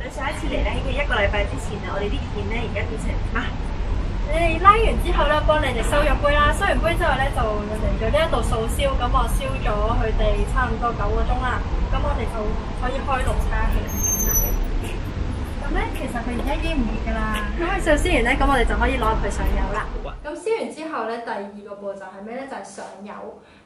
對上一次嚟咧，應該1個禮拜之前啊，我哋啲片咧而家變成點啊？你哋拉完之後咧，幫你哋收咗杯啦，收完杯之後咧就嚟咗呢一度掃燒，咁我燒咗佢哋差唔多9個鐘啦，咁我哋就可以開爐叉起片啦。咁咧其實佢而家已經唔熱㗎啦，咁佢掃燒完咧，咁我哋就可以攞入去上油啦。咁燒完之後咧，第2個步驟係咩咧？就係上油。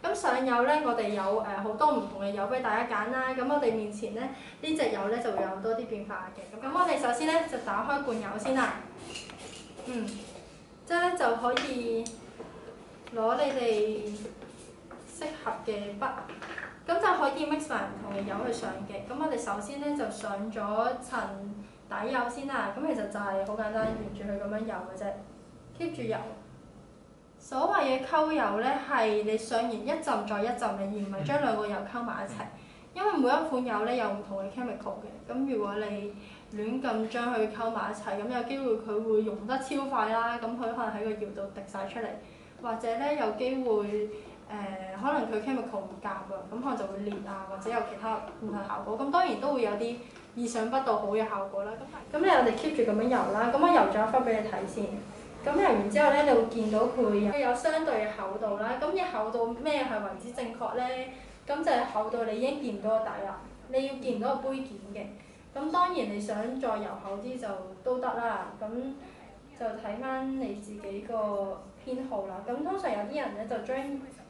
咁上油咧，我哋有好多唔同嘅油俾大家揀啦。咁我哋面前咧呢隻油咧就會有多啲變化嘅。咁我哋首先咧就打開罐油先啦。即係咧就可以攞你哋適合嘅筆，咁就可以 mix 埋唔同嘅油去上嘅。咁我哋首先咧就上咗層底油先啦。咁其實就係好簡單，沿住佢咁樣油嘅啫 ，keep 住油。所謂嘅溝油咧，係你上完一浸再一浸嘅，而唔係將2個油溝埋一齊。因為每一款油咧有唔同嘅 chemical 嘅，咁如果你亂咁將佢溝埋一齊，咁有機會佢會溶得超快啦，咁佢可能喺個窯度滴晒出嚟，或者咧有機會可能佢 chemical 唔夾啊，咁可能就會裂啊，或者有其他唔同效果。咁當然都會有啲意想不到好嘅效果啦。咁咧我哋 keep 住咁樣油啦，咁我油咗一忽俾你睇先。咁油完之後咧，你會見到佢有相對嘅厚度啦。咁嘅厚度咩係為之正確咧？咁就係厚度你已經見唔到個底啦，你要見到個杯件嘅。咁當然你想再油厚啲就都得啦。咁就睇翻你自己個偏好啦。咁通常有啲人咧就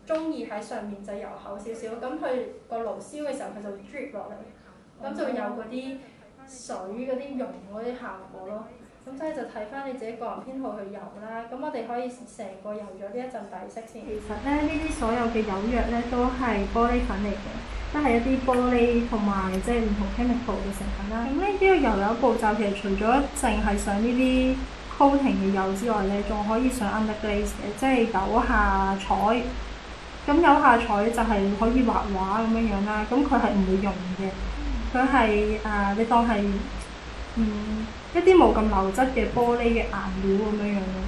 中意喺上面就油厚少少，咁佢個爐燒嘅時候佢就會 drip 落嚟，咁就會有嗰啲水嗰啲溶嗰啲效果咯。咁所以就睇翻你自己個人偏好去油啦。咁我哋可以成個油咗呢一陣底色先。其實咧，呢啲所有嘅油藥咧都係玻璃粉嚟嘅，都係一啲玻璃同埋即係唔同 chemical 嘅成分啦。咁呢啲油有步驟，其實除咗淨係上呢啲 coating 嘅油之外咧，仲可以上 underglaze 嘅，即係有下彩。咁有下彩就係可以畫畫咁樣樣啦。咁佢係唔會溶嘅，佢係你當係一啲冇咁流質嘅玻璃嘅顏料咁樣樣咯。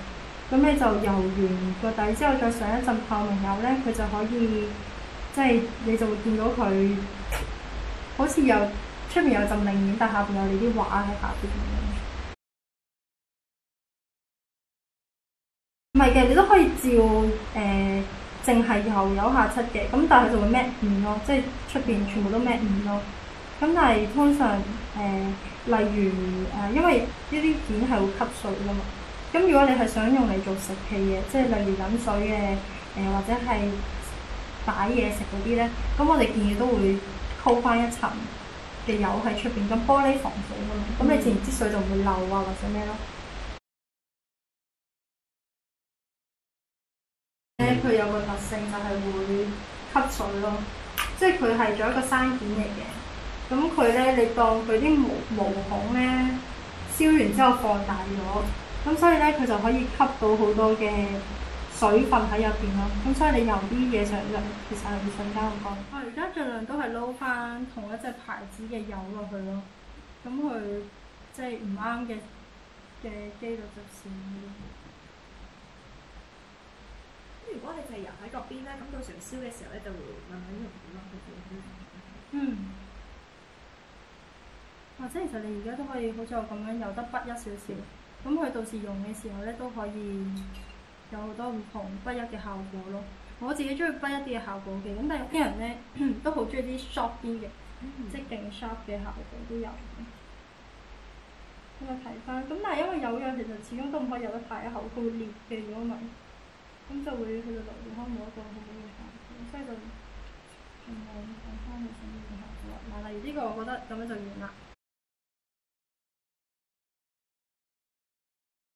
咁你就油完個底之後，再上一陣透明油咧，佢就可以即係你就會見到佢好似有出面有陣明面，但下邊有你啲畫喺下邊咁樣。唔係嘅，你都可以照淨係油下漆嘅，咁但係佢就會 matte 面咯，即係出邊全部都 matte 面咯。咁但係通常例如因為呢啲片係會吸水㗎嘛，咁如果你係想用嚟做食器嘅，即係例如飲水嘅或者係擺嘢食嗰啲咧，咁我哋建議都會溝翻一層嘅油喺出邊，咁玻璃防水㗎嘛，咁你自然啲水就唔會漏啊或者咩咯。佢有個特性就係會吸水咯，即係佢係做一個生件嚟嘅。咁佢咧，你當佢啲毛孔咧燒完之後放大咗，咁所以咧佢就可以吸到好多嘅水分喺入邊咯。咁所以你油啲嘢上嚟，其實係會瞬間咁乾。我而家盡量都係撈翻同一隻牌子嘅油落去咯。咁佢即係唔啱嘅機率就少啲。如果你就係油喺嗰邊咧，咁到時燒嘅時候咧就會慢慢溶咯，或者其實你而家都可以好似我咁樣油得筆一少少，咁佢到時用嘅時候咧都可以有好多唔同筆一嘅效果咯。我自己中意筆一啲嘅效果嘅，咁但係有啲人咧都好中意啲 sharp 啲嘅，即係勁 sharp 嘅效果都有。咁我睇翻，咁但係因為油樣其實始終都唔可以油得太厚，佢會裂嘅，如果唔係，咁就會佢就留住可能冇一個好好嘅效果，所以就盡量睇翻佢想要嘅效果。嗱，例如呢個我覺得咁樣就完啦。